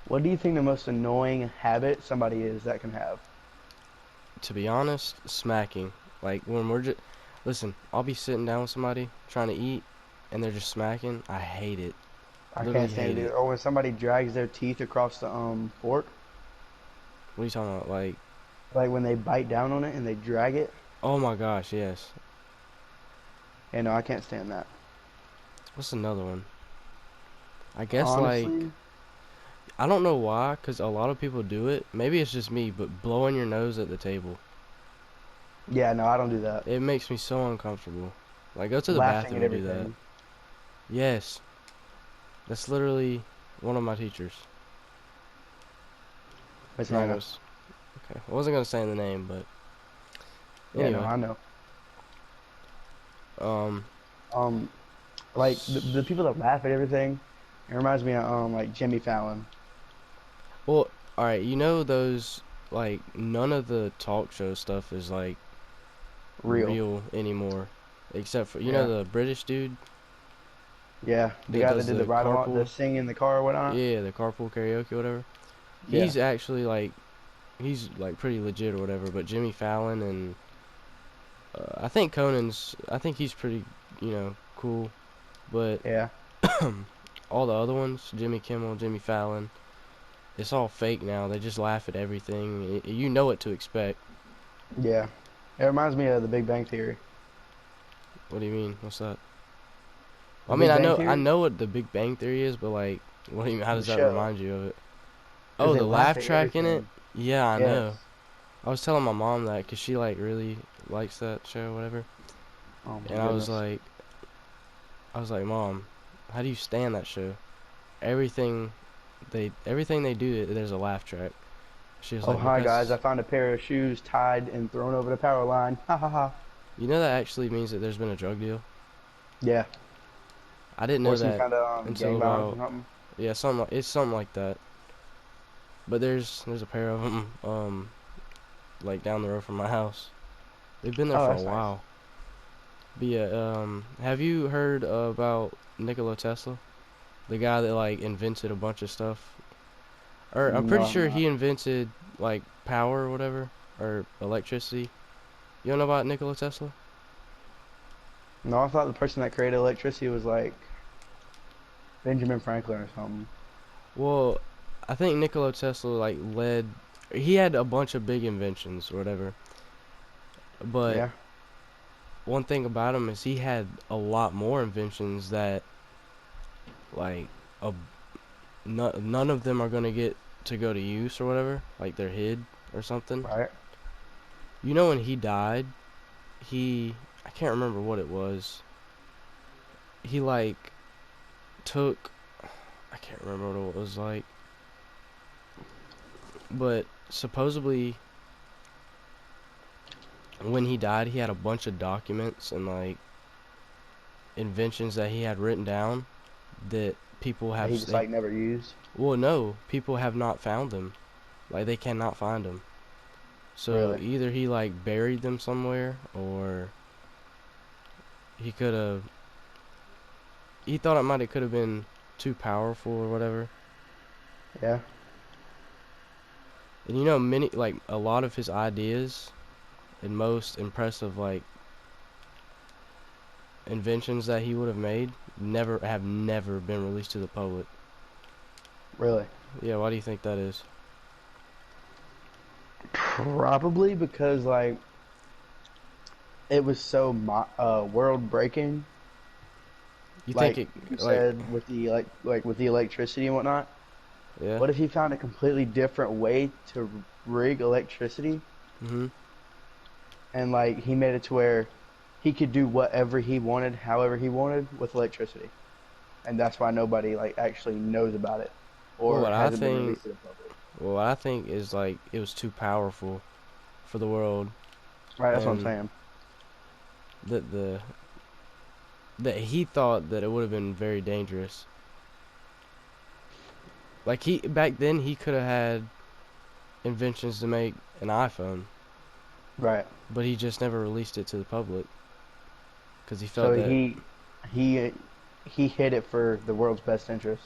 What do you think the most annoying habit somebody is that can have? To be honest, smacking. Like when we're just listen, I'll be sitting down with somebody trying to eat, and they're just smacking. I hate it. I Literally can't stand hate it either. it. Or when somebody drags their teeth across the fork, What are you talking about? Like, like when they bite down on it and they drag it. oh my gosh, yes. Yeah, no, I can't stand that. What's another one? I guess like Honestly, I don't know why, 'cause a lot of people do it. Maybe it's just me, but blowing your nose at the table. yeah, no, I don't do that. It makes me so uncomfortable. Like, go to the Laughing bathroom at and do that. everything. Yes, that's literally one of my teachers. It's I'm not Hannah. gonna. Okay, I wasn't gonna say the name, but Yeah, no, anyway. I know. Um. Um, like the people that laugh at everything, it reminds me of like Jimmy Fallon. Well, all right. You know those like none of the talk show stuff is like Real. real anymore, except for Yeah. the British dude Yeah. The that guy that does did the the ride along, the carpool. sing in the car or whatnot. Yeah, the carpool karaoke, whatever. Yeah. He's actually like he's like pretty legit or whatever. But Jimmy Fallon and I think Conan's. I think he's pretty, cool. But Yeah. all the other ones, Jimmy Kimmel, Jimmy Fallon, it's all fake now. They just laugh at everything. You know what to expect. Yeah. It reminds me of the Big Bang Theory. What do you mean? What's that? I The mean, Big I Bang know I Theory, know what the Big Bang Theory is, but like, what do you? How the does that show, remind you of it? because Oh, they the laugh laugh at track in it. everything. Yeah, I know. Yes. I was telling my mom that because she like really likes that show, whatever. Oh my And goodness. I was like, Mom, how do you stand that show? Everything everything they do, there's a laugh track. She was Oh like, hi guys, I because found a pair of shoes tied and thrown over the power line. Ha ha ha. you know that actually means that there's been a drug deal. Yeah. I didn't Or know some that kind of until gang violence or about something. yeah, it's something like that. But there's a pair of them like down the road from my house. They've been there Oh, for a that's nice. while. But yeah, have you heard about Nikola Tesla? The guy that like invented a bunch of stuff. Or I'm No, pretty I'm sure not. he invented like power or whatever or electricity. You don't know about Nikola Tesla? No, I thought the person that created electricity was like Benjamin Franklin or something. Well, I think Nikola Tesla like led. He had a bunch of big inventions or whatever, but Yeah. one thing about him is he had a lot more inventions that like a, none of them are gonna get to go to use or whatever. Like they're hid or something. Right. You know when he died, he I can't remember what it was. He like took I can't remember what it was like, but supposedly when he died, he had a bunch of documents and like inventions that he had written down that people That have he just like never used. well no people have not found them, like they cannot find them. So Really. either he like buried them somewhere or he could have he thought it might have could have been too powerful or whatever. Yeah. And many like a lot of his ideas and most impressive like inventions that he would have made never been released to the public. Really. Yeah, why do you think that is? Probably because like it was so world breaking. You think Like it you like said with the like with the electricity and whatnot. yeah? What if he found a completely different way to rig electricity Mhm. and like he made it to where he could do whatever he wanted, however he wanted with electricity, and that's why nobody like actually knows about it Well, or hasn't been released to the public. what I think is like it was too powerful for the world, Right, that's what I'm and saying. that the that he thought that it would have been very dangerous. Like he back then he could have had inventions to make an iPhone, Right. but he just never released it to the public because he felt So that he he hid it for the world's best interest.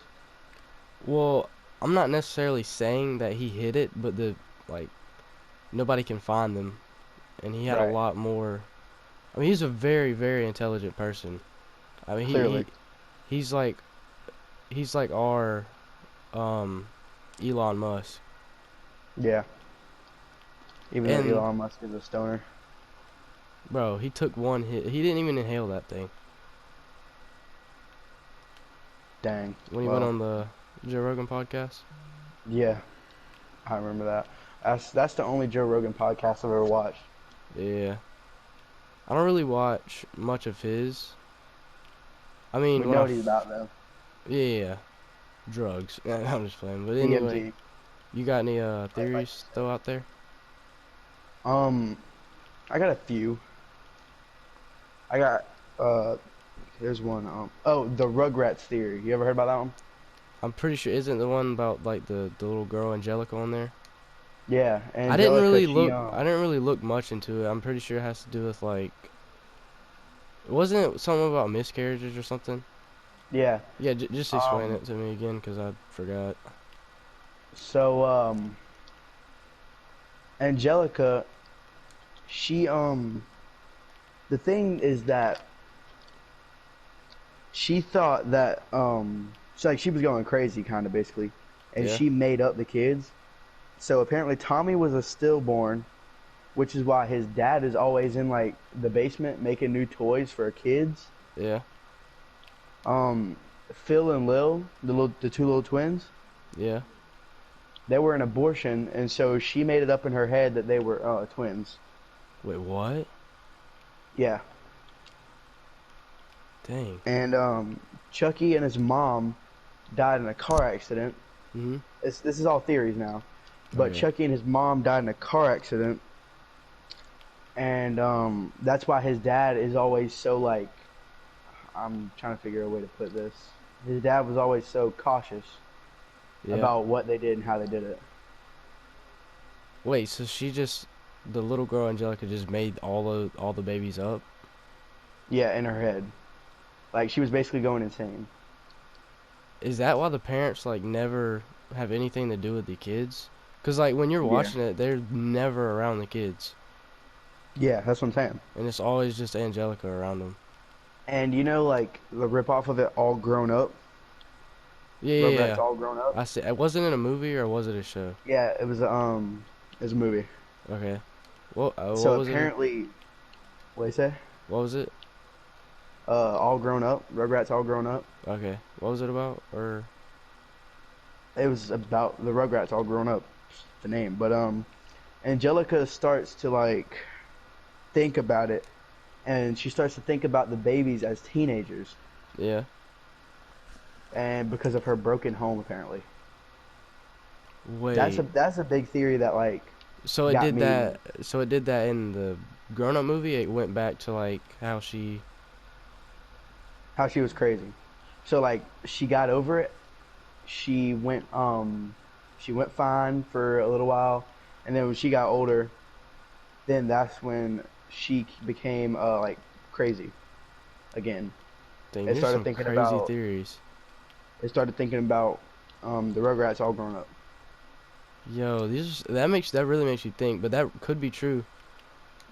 well I'm not necessarily saying that he hid it, but like nobody can find them, and he had a Right. lot more. I mean, he's a very, very intelligent person. I mean, Clearly. he's like he's like our um Elon Musk. Yeah. Even though And Elon Musk is a stoner. bro, he took one hit. He didn't even inhale that thing Dang. when he went Well, on the Joe Rogan podcast. yeah, I remember that. That's the only Joe Rogan podcast I've ever watched. Yeah, I don't really watch much of his. I We mean, know what he's about though. yeah, drugs. I'm just playing. But anyway, DMT. you got any Like theories still out there? um, I got a few. I got uh, here's one. Oh, the Rugrats Theory. You ever heard about that one? I'm pretty sure isn't the one about like the little girl Angelica on there. Yeah, Angelica. I didn't really look much into it. I'm pretty sure it has to do with like, wasn't it something about miscarriages or something? Yeah. Yeah, just explain Um, it to me again, cause I forgot. so Angelica, she the thing is that she thought that she was going crazy kind of basically, and Yeah, she made up the kids. So apparently Tommy was a stillborn, which is why his dad is always in like the basement making new toys for kids. yeah, Um, Phil and Lil, the two little twins, yeah. they were an abortion, and so she made it up in her head that they were twins. Wait, what? Yeah, Dang. and Chucky and his mom died in a car accident. Mhm. This is all theories now, but Okay. Chucky and his mom died in a car accident, and that's why his dad is always so like, I'm trying to figure a way to put this. His dad was always so cautious Yeah. about what they did and how they did it. Wait, so the little girl Angelica just made all the babies up? Yeah, in her head, like she was basically going insane. Is that why the parents like never have anything to do with the kids? Cause like when you're Yeah, watching it, they're never around the kids, yeah, that's what I'm saying. and it's always just Angelica around them. And you know, like the ripoff of it, All Grown Up, Yeah, yeah, Rugrats yeah. All Grown Up. I see. It wasn't in a movie or was it a show? Yeah, it was a movie. Okay. What So was it? apparently, what do you say? What was it? All Grown Up, Rugrats All Grown Up. Okay. What was it about? Or It was about the Rugrats All Grown Up, the name. But Angelica starts to like think about it, and she starts to think about the babies as teenagers, yeah. and because of her broken home, apparently. Wait. That's a big theory that like So it got did me that. So it did that in the grown-up movie. It went back to like how she. how she was crazy. So like she got over it. She went fine for a little while, and then when she got older, then that's when she became like crazy again. Dang, It there's started some thinking crazy about theories. it started thinking about the Rugrats All Grown Up. Yo, that really makes you think, but that could be true.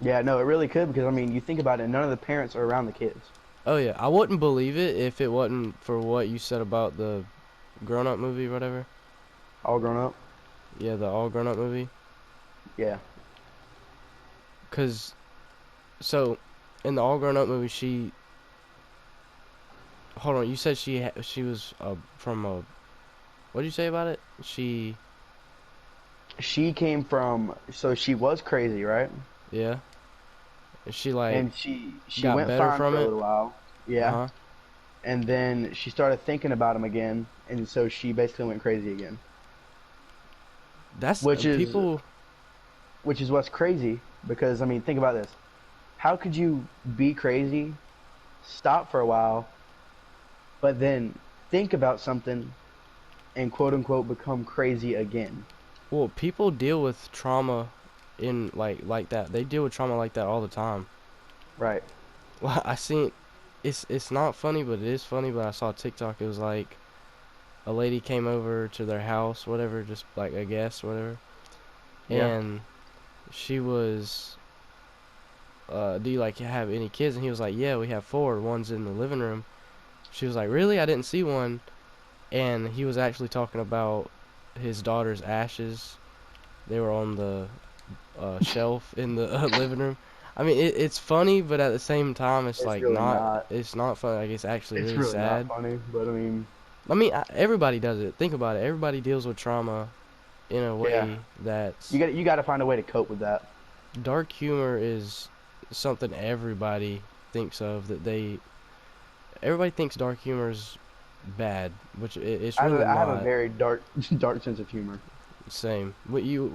Yeah, no, it really could because I mean, you think about it, none of the parents are around the kids. Oh yeah, I wouldn't believe it if it wasn't for what you said about the grown-up movie, or whatever. All grown up. Yeah, the all grown-up movie. Yeah. Cause so in the all grown-up movie, she. Hold on, you said she was from a. What did you say about it? She came from so she was crazy, right? Yeah, she like And she got went better fine from for a it. little while. Uh Yeah. huh. And then she started thinking about him again, and so she basically went crazy again. That's Which is people. what's crazy because I mean, think about this. How could you be crazy, stop for a while, but then think about something and quote unquote become crazy again? Well, people deal with trauma in like that. They deal with trauma like that all the time. Right. Well, I seen it's not funny, but it is funny. But I saw TikTok. It was like a lady came over to their house, whatever, just like a guest, whatever, Yeah. and she was, do you like have any kids? And he was like, yeah, we have four. One's in the living room. She was like, really? I didn't see one. And he was actually talking about his daughter's ashes. They were on the shelf in the living room. I mean, it's funny, but at the same time, it's It's like really not. it's not funny. Like, it's actually It's really really not sad. funny, but I mean, Everybody does it. Think about it. Everybody deals with trauma in a yeah. way that's You got to find a way to cope with that. dark humor is something everybody thinks of everybody thinks dark humor is bad, which it's really I have a not. very dark dark sense of humor. Same. But you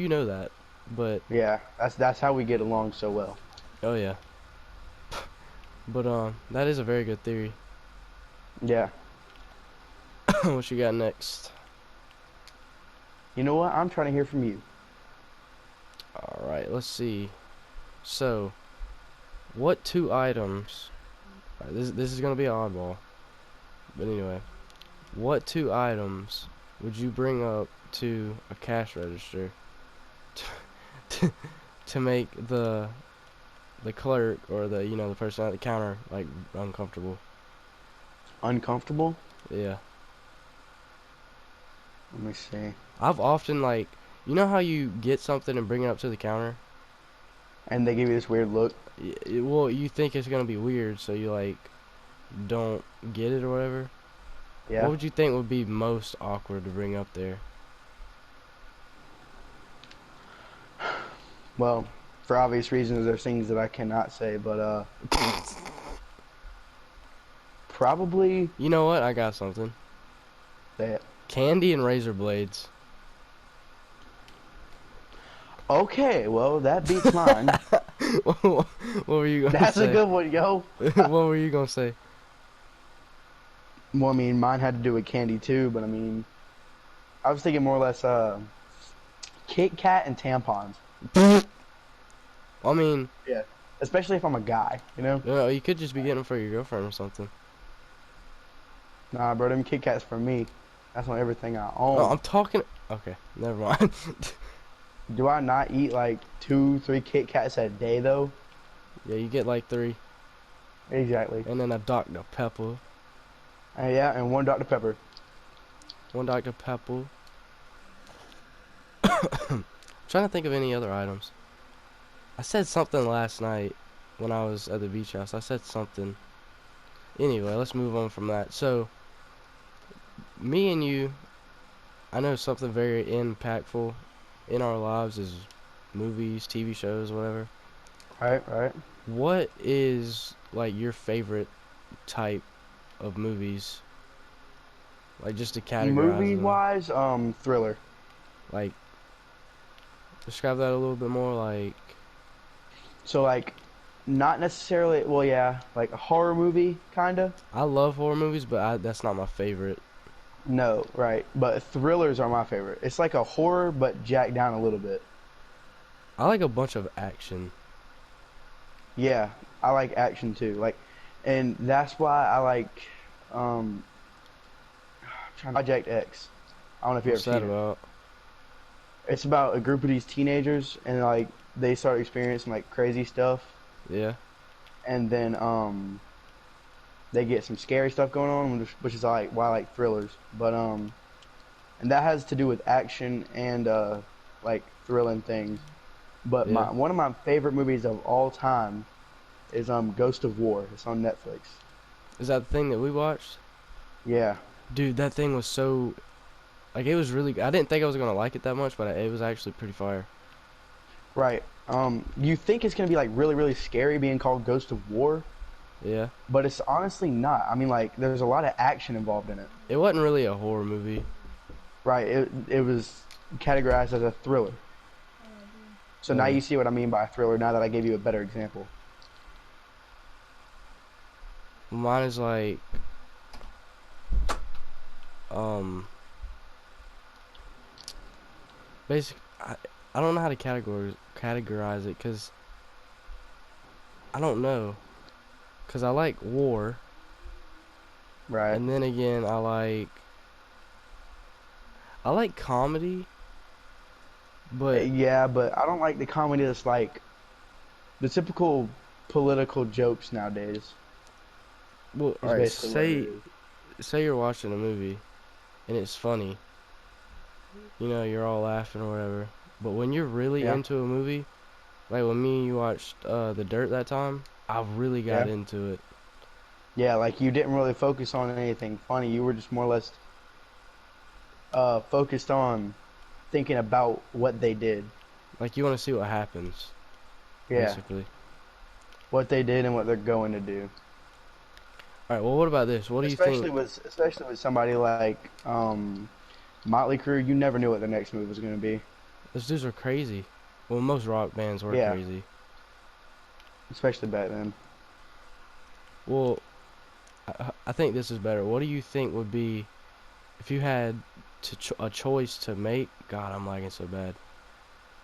know that. But Yeah, that's how we get along so well. oh yeah. But that is a very good theory. Yeah. What you got next? You know what? I'm trying to hear from you. All right, let's see. So, what two items? All right, this is gonna be an oddball. But anyway, what two items would you bring up to a cash register to, to make the clerk or the person at the counter like uncomfortable? Uncomfortable? Yeah. Let me see. I've often like, you know how you get something and bring it up to the counter? And they give you this weird look. Well, you think it's gonna be weird, so you like don't get it or whatever. What Yeah. would you think would be most awkward to bring up there? Well, for obvious reasons, there's things that I cannot say, but probably You know what? I got something. say it. Candy and razor blades. Okay, well that beats mine. What were you gonna That's a say? good one, yo. What were you gonna say? Well, I mean, mine had to do with candy too, but I mean, I was thinking more or less Kit Kat and tampons. I mean, Yeah. Especially if I'm a guy, you know? you could just be getting them for your girlfriend or something. Nah, bro, them Kit Kats for me. That's on everything I Oh, own. I'm talking. Okay, never mind. Do I not eat like 2, 3 Kit Kats a day though? Yeah, you get like 3, Exactly. and then a Dr. Pepper. Yeah, and one Dr. Pepper. One Dr. Pepper. Trying to think of any other items. I said something last night when I was at the beach house. I said something. Anyway, let's move on from that. So, me and you, I know something very impactful in our lives is movies, TV shows, whatever. Right, right. What is like your favorite type of movies? Like just to categorize Movie them. wise, thriller. Like describe that a little bit more. Like So like, not necessarily. Well, yeah, like a horror movie, kinda. I love horror movies, but that's not my favorite. No, right. But thrillers are my favorite. It's like a horror, but jacked down a little bit. I like a bunch of action. Yeah, I like action too. Like, and that's why I like um Project X. I don't know if you ever What's that seen it. about? It's about a group of these teenagers, and like they start experiencing like crazy stuff, Yeah. and then they get some scary stuff going on, which is like why I like thrillers. But and that has to do with action and like thrilling things. But Yeah. my one of my favorite movies of all time is Ghost of War. It's on Netflix. Is that the thing that we watched? Yeah, Dude, that thing was so like it was really. I didn't think I was gonna like it that much, but it was actually pretty fire. right. You think it's gonna be like really really scary being called Ghost of War, Yeah. but it's honestly not. I mean, like there's a lot of action involved in it. It wasn't really a horror movie. Right. It was categorized as a thriller. So now Yeah. you see what I mean by a thriller. Now that I gave you a better example. Mine is like um basic. I don't know how to categorize it because I don't know. Because I like war, Right. and then again I like I like comedy, but Yeah, but I don't like the comedy that's like the typical political jokes nowadays. well, all Is right. basically what it Say is. say you're watching a movie and it's funny. You know, you're all laughing or whatever. But when you're really Yeah, into a movie, like when me and you watched The Dirt that time, I really got yeah, into it. yeah. Like you didn't really focus on anything funny. You were just more or less focused on thinking about what they did. Like you want to see what happens, Yeah, basically. what they did and what they're going to do. All right. Well, what about this? What do you think? Especially with somebody like Motley Crue, you never knew what the next move was going to be. Those dudes are crazy. Well, most rock bands were Yeah, crazy. especially back then. Well, I think this is better. What do you think would be if you had a choice to make? God, I'm lagging so bad.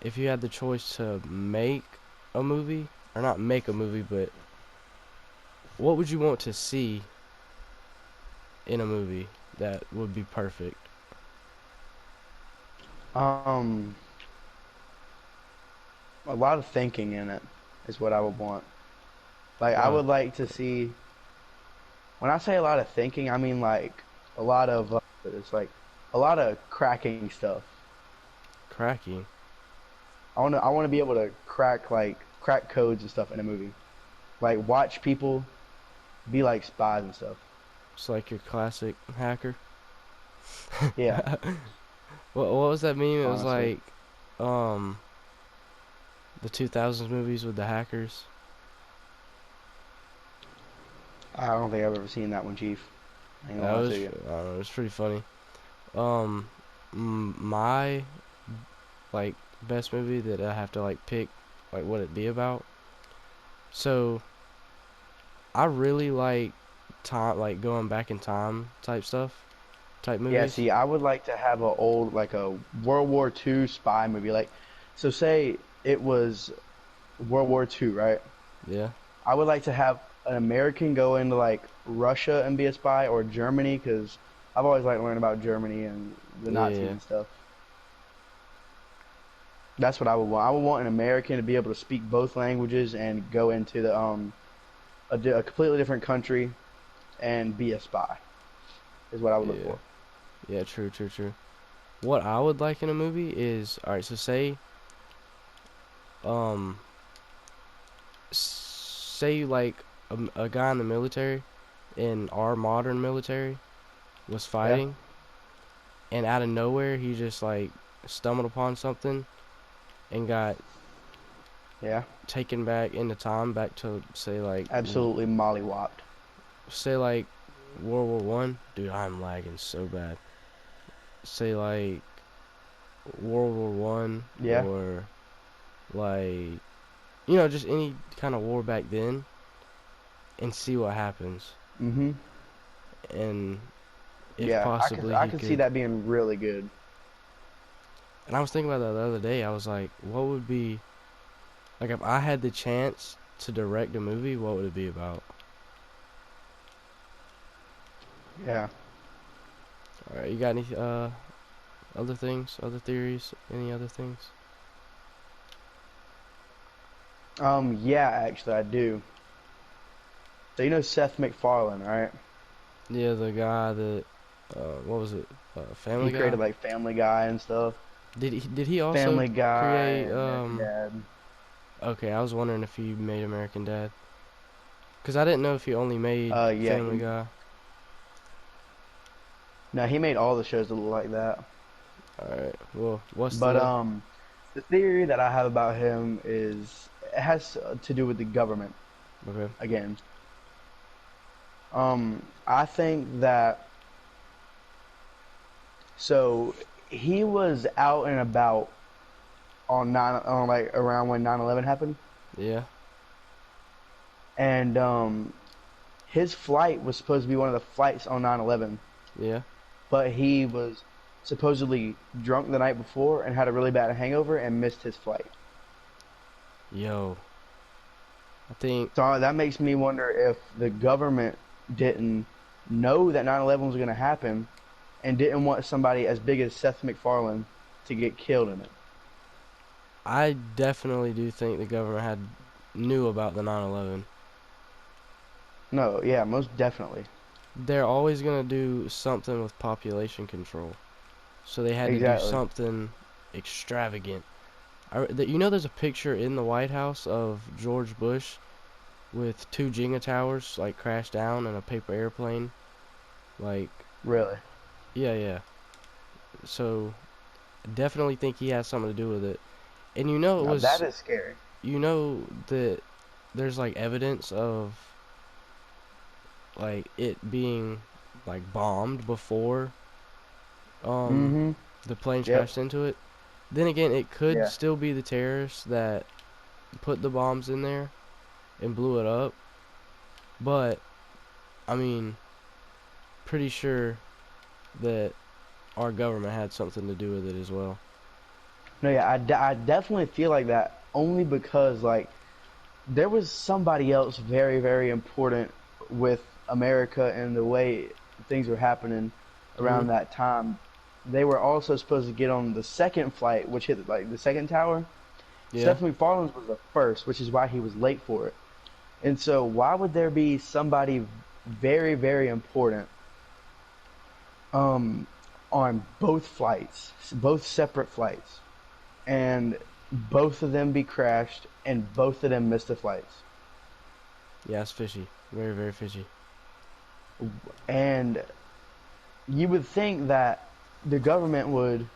If you had the choice to make a movie, or not make a movie, but what would you want to see in a movie that would be perfect? Um, a lot of thinking in it is what I would want. Like I Wow, would like to see. When I say a lot of thinking, I mean like a lot of it's like a lot of cracking stuff. cracking. I want to be able to crack codes and stuff in a movie. Like watch people be like spies and stuff. It's like your classic hacker. Yeah, What was that meme? It was honestly. like, um, the 2000s movies with the hackers. I don't think I've ever seen that one, Chief. I ain't gonna That lie was, to you. I don't know, it was pretty funny. Um, my like best movie that I have to like pick, like what it be about. So I really like time, like going back in time type stuff, type Yeah, movies. see, I would like to have like a World War II spy movie. Like, so say it was World War II, right? Yeah, I would like to have an American go into like Russia and be a spy or Germany because I've always liked learning about Germany and the yeah, Nazis yeah. and stuff. That's what I would want. I would want an American to be able to speak both languages and go into a completely different country and be a spy is what I would look Yeah. for. Yeah, true, true, true. What I would like in a movie is, all right, so um, say like a guy in the military, in our modern military, was Yeah, fighting, and out of nowhere he just like stumbled upon something and got yeah, taken back into time, back to absolutely mollywopped. say like World War One. Dude, I'm lagging so bad. Say like World War One, Yeah. or like just any kind of war back then, and see what happens. Mm-hmm. And if Yeah, possibly I he could see could. that being really good. And I was thinking about that the other day. I was like, what would be like if I had the chance to direct a movie? What would it be about? Yeah. All right, you got any other things, other theories, any other things? Yeah, actually, I do. So you know Seth MacFarlane, right? Yeah, the guy that what was it? He Family Guy. created like Family Guy and stuff. Did he also Family Guy create and American Dad. Okay, I was wondering if he made American Dad, cause I didn't know if he only made Yeah, Family he Guy. no, he made all the shows that look like that. All right. Well, what's But the the theory that I have about him is it has to do with the government okay? again. I think that so he was out and about on like around when 9/11 happened, Yeah. and his flight was supposed to be one of the flights on 9/11, Yeah. but he was supposedly drunk the night before and had a really bad hangover and missed his flight. Yo, I think So that makes me wonder if the government didn't know that 9/11 was going to happen and didn't want somebody as big as Seth MacFarlane to get killed in it. I definitely do think the government knew about the 9/11. No, yeah, most definitely. They're always gonna do something with population control, so they had to do Exactly. something extravagant. There's a picture in the White House of George Bush with two Jenga towers like crashed down and a paper airplane. Like, Really. yeah, yeah. So I definitely think he has something to do with it. And Now that is scary. that there's like evidence of like it being like bombed before um Mm-hmm. the planes Yep. crashed into it. Then again, it could Yeah. still be the terrorists that put the bombs in there and blew it up. But I mean, pretty sure that our government had something to do with it as well. No, yeah, I definitely feel like that only because like there was somebody else very, very important with America and the way things were happening Mhm. around that time. They were also supposed to get on the second flight, which hit like the second tower. Yeah. Stephen McFarland's was the first, which is why he was late for it. And so, why would there be somebody very, very important um, on both flights, both separate flights, and both of them be crashed and both of them missed the flights? Yeah, it's fishy. Very, very fishy. And you would think that the government would,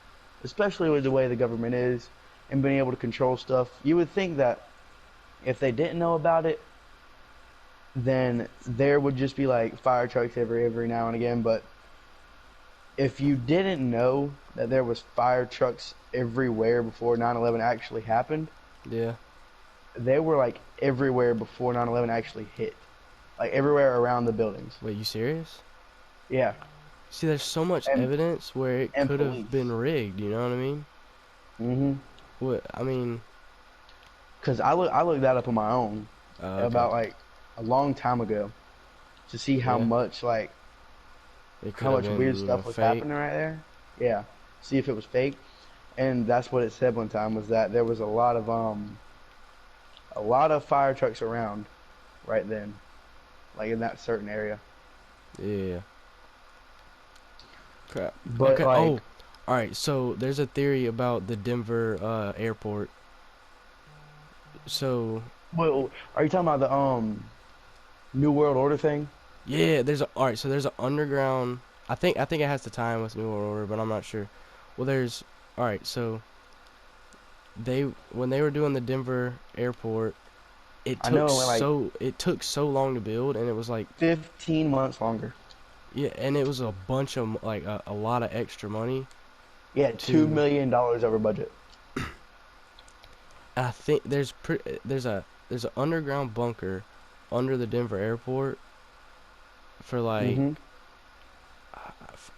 especially with the way the government is and being able to control stuff, you would think that if they didn't know about it, then there would just be like fire trucks every now and again. But if you didn't know that there was fire trucks everywhere before 9/11 actually happened, Yeah. they were like everywhere before 9/11 actually hit, like everywhere around the buildings. Wait, you serious? Yeah, See, there's so much and evidence where it and could have been police. rigged, you know what I mean? Mm-hmm. What I mean, Because I looked that up on my own okay. about like a long time ago to see Yeah. It could how have much weird been, stuff was fake. happening right there. Yeah, see if it was fake. And that's what it said one time was that there was a lot of fire trucks around right then, like in that certain area. Yeah. Crap. But Okay. Oh, like, all right. So there's a theory about the Denver airport. So well, are you talking about the New World Order thing? yeah, there's a all right. So there's an underground. I think it has to tie in with New World Order, but I'm not sure. Well, there's all right. So they when they were doing the Denver airport, I know it went like it took so long to build, and it was like 15 months longer. yeah, and it was a bunch of like a lot of extra money Yeah, two to. million dollars over budget. I think there's an underground bunker under the Denver airport for like Mm-hmm.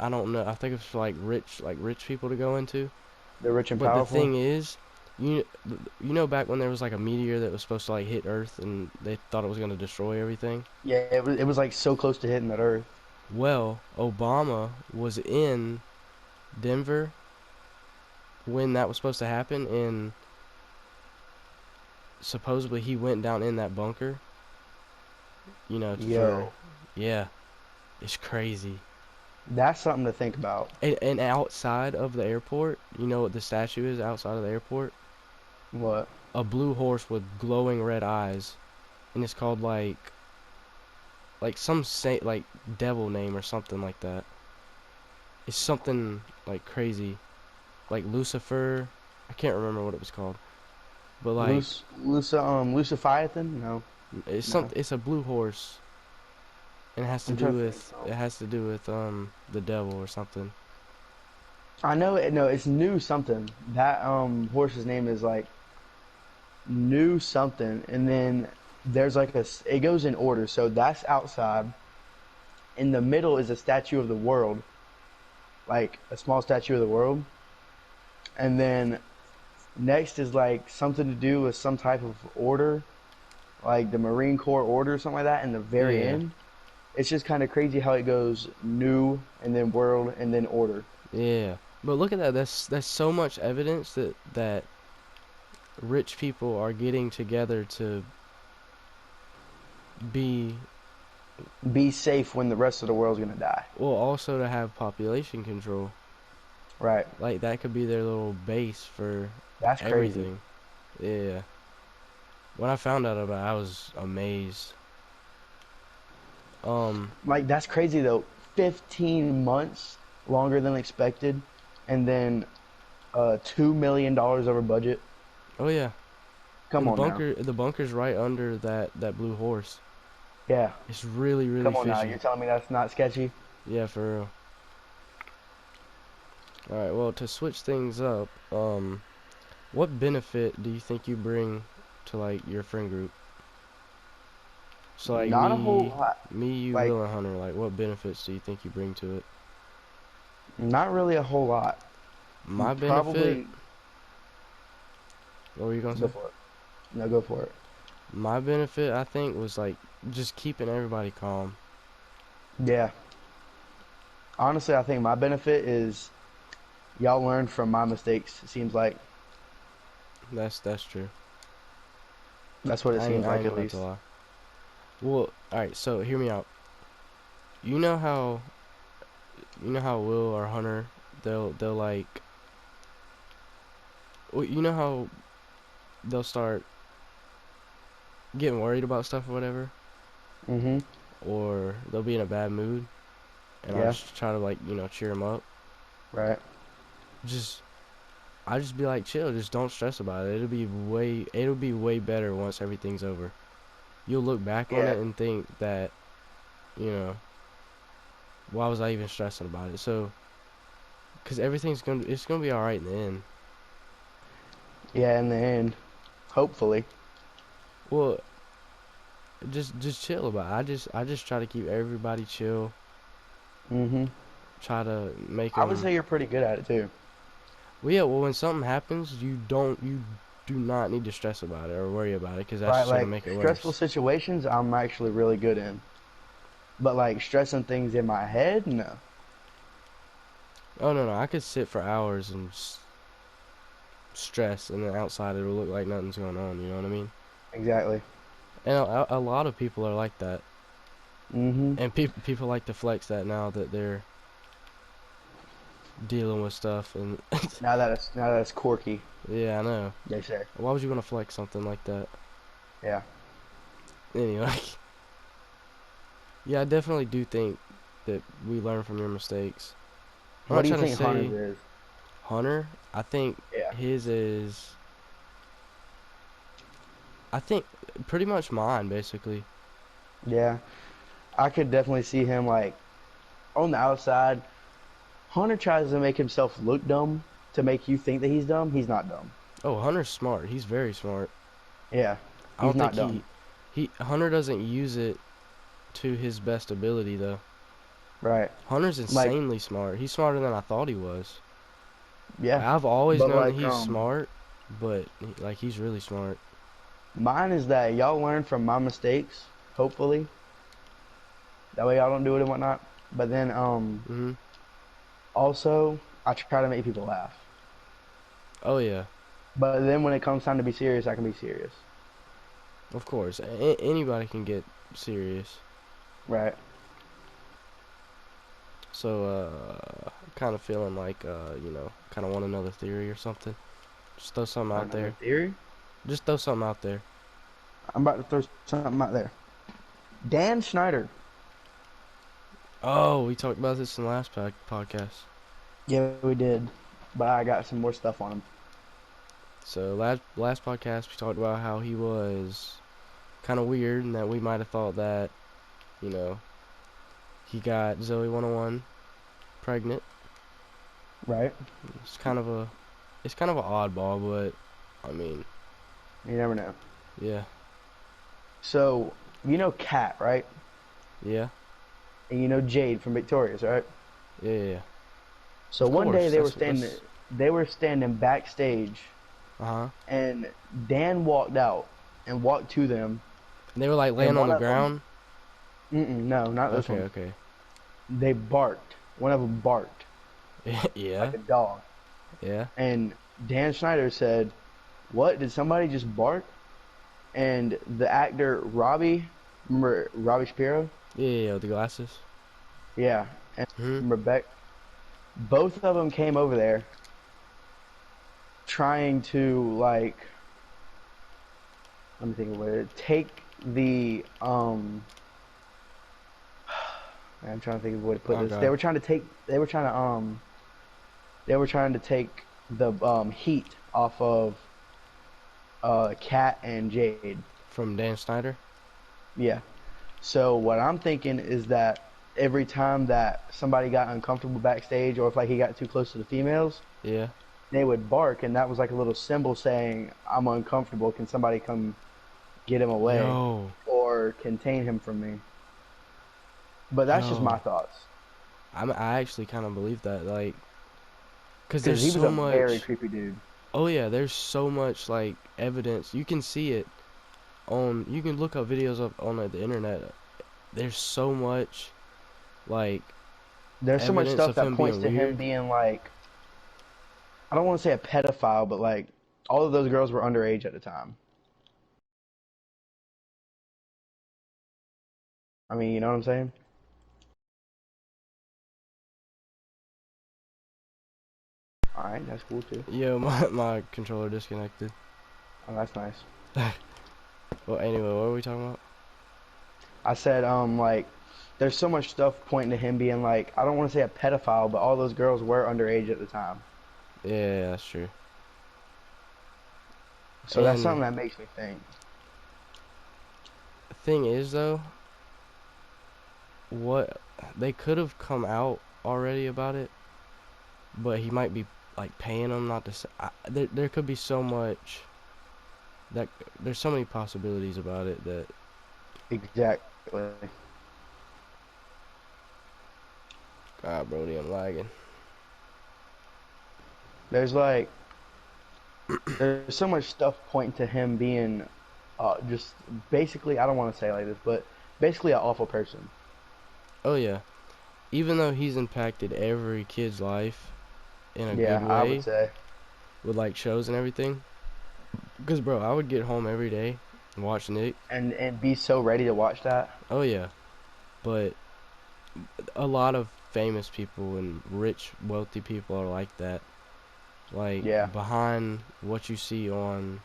I don't know. I think it's for like rich people to go into. They're rich and But the powerful. thing is, you you know back when there was like a meteor that was supposed to like hit Earth and they thought it was going to destroy everything. Yeah, it was like so close to hitting that Earth. Well, Obama was in Denver when that was supposed to happen, and supposedly he went down in that bunker. For Yo, yeah, it's crazy. that's something to think about. And outside of the airport, you know what the statue is outside of the airport? What? A blue horse with glowing red eyes, and it's called like some saint like devil name or something like that. It's something like crazy, like Lucifer. I can't remember what it was called, but like Lucifathan? No, it's no. something. It's a blue horse, and I'm trying to think. it has to do with the devil or something. I know it. No, it's new something. That horse's name is like new something, and then there's like it goes in order. So that's outside. In the middle is a statue of the world, like a small statue of the world, and then next is like something to do with some type of order, like the Marine Corps order or something like that. In the very Yeah, end, it's just kind of crazy how it goes new and then world and then order. Yeah. But look at that. That's so much evidence that rich people are getting together to be, Be safe when the rest of the world's gonna die. well, also to have population control. Right. Like that could be their little base for That's crazy. everything. Yeah. When I found out about it, I was amazed. Um, Like that's crazy though. 15 months longer than expected, and then $2 million over budget. oh yeah. And Come on now. the bunker's right under that blue horse. Yeah. It's really, really Come on now. fishy. You're telling me that's not sketchy? Yeah, for real. Alright, well, to switch things up, what benefit do you think you bring to, like, your friend group? So, like, Not a whole lot. you, Like, Will, and Hunter, like, what benefits do you think you bring to it? not really a whole lot. My benefit, Probably what were you gonna go say? for it. No, go for it. My benefit, I think, was, like, just keeping everybody calm. Yeah. Honestly, I think my benefit is y'all learn from my mistakes. It seems like That's true. that's what it seems I like ain't at about to least. lie. Well, alright, so hear me out. You know how, Will or Hunter, they'll like, well, you know how they'll start getting worried about stuff or whatever, Mhm. or they'll be in a bad mood, and I'll Yeah. just try to, like, cheer them up. Right. Just I just be like, chill, just don't stress about it. It'll be way better once everything's over. You'll look back on Yeah. it and think that, you know, why was I even stressing about it? So, because it's gonna be all right in the end. Yeah. In the end, hopefully. Well, just chill about it. I just try to keep everybody chill. Mhm. Try to make I would them. say you're pretty good at it too. Well, yeah. Well, when something happens, you do not need to stress about it or worry about it, because that's Right. just gonna Like make it stressful worse. situations, I'm actually really good in. But like stressing things in my head, no. Oh no, I could sit for hours and stress, and then outside it'll look like nothing's going on. You know what I mean? Exactly. And a lot of people are like that, Mhm. and people like to flex that now that they're dealing with stuff. And Now that's quirky. yeah, I know. They say. Why would you want to flex something like that? Yeah. Anyway, yeah, I definitely do think that we learn from your mistakes. I'm What not do you trying to think Hunter's say is? Hunter. I think Yeah. his is. I think pretty much mine, basically. Yeah. I could definitely see him like on the outside. Hunter tries to make himself look dumb to make you think that he's dumb. He's not dumb. Oh, Hunter's smart. He's very smart. Yeah. I He's don't think not dumb. Hunter doesn't use it to his best ability though. Right. Hunter's Like, insanely smart. He's smarter than I thought he was. yeah. I've always But known that like he's smart, but like he's really smart. mine is that y'all learn from my mistakes, hopefully. That way y'all don't do it and whatnot. But then Mhm. also I try to make people laugh. Oh yeah, But then when it comes time to be serious, I can be serious. of course. Anybody can get serious. Right. So kind of feeling like kind of want another theory or something. Just throw something Want out another there. theory? Just throw something out there. I'm about to throw something out there. Dan Schneider. Oh, we talked about this in the last podcast. Yeah, we did. But I got some more stuff on him. So last podcast we talked about how he was kind of weird, and that we might have thought that, you know, he got Zoe 101 pregnant. Right? It's kind of a oddball, but I mean, You never know. yeah, So, you know Kat, right? yeah, And you know Jade from Victorious, right? yeah. So Of one day course, that's they were standing backstage uh-huh. and Dan walked out and walked to them And they were like and laying on one the of them, ground. No, not this Okay, one. okay. They barked. One of them barked Yeah, like a dog. yeah, And Dan Schneider said, "What? Did somebody just bark?" And the actor Robbie, remember Robbie Shapiro? yeah, yeah, the glasses. Yeah, and Hmm. Rebecca. Both of them came over there trying to like, let me think of it. Take the I'm trying to think of a way to put this. Okay. They were trying to take the heat off of Kat and Jade. From Dan Snyder. Yeah. So what I'm thinking is that every time that somebody got uncomfortable backstage, or if like he got too close to the females, Yeah. they would bark, and that was like a little symbol saying, "I'm uncomfortable. Can somebody come get him away Yo, or contain him from me?" But that's just my yo. thoughts, I actually kind of believe that, like, cause because there's he was so a very much. creepy dude. Oh yeah, there's so much like evidence. You can see it on. You can look up videos of on the internet. There's so much like There's so much evidence stuff of that him points being to him weird. being like, I don't want to say a pedophile, but like all of those girls were underage at the time. I mean, you know what I'm saying? All right, that's cool too. Yo, my controller disconnected. Oh, that's nice. Well, anyway, what are we talking about? I said, like, there's so much stuff pointing to him being like, I don't want to say a pedophile, but all those girls were underage at the time. Yeah, yeah, that's true. So that's And something that makes me think. the thing is, though, what they could have come out already about it, but he might be like paying them not to say. There could be so much that there's so many possibilities about it that Exactly. God, Brody, I'm lagging. There's like, there's so much stuff pointing to him being, just basically, I don't want to say it like this, but basically an awful person. Oh yeah, even though he's impacted every kid's life in a good Yeah, I would way say. with like shows and everything. Cause bro, I would get home every day and watch Nick. And be so ready to watch that. Oh yeah, but a lot of famous people and rich, wealthy people are like that. Like Yeah, behind what you see on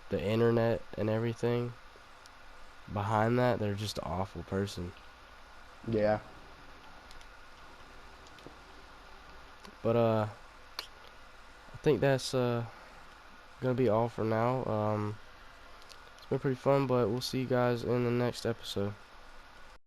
the internet and everything, behind that they're just an awful person. yeah. But I think that's gonna be all for now. It's been pretty fun, but we'll see you guys in the next episode.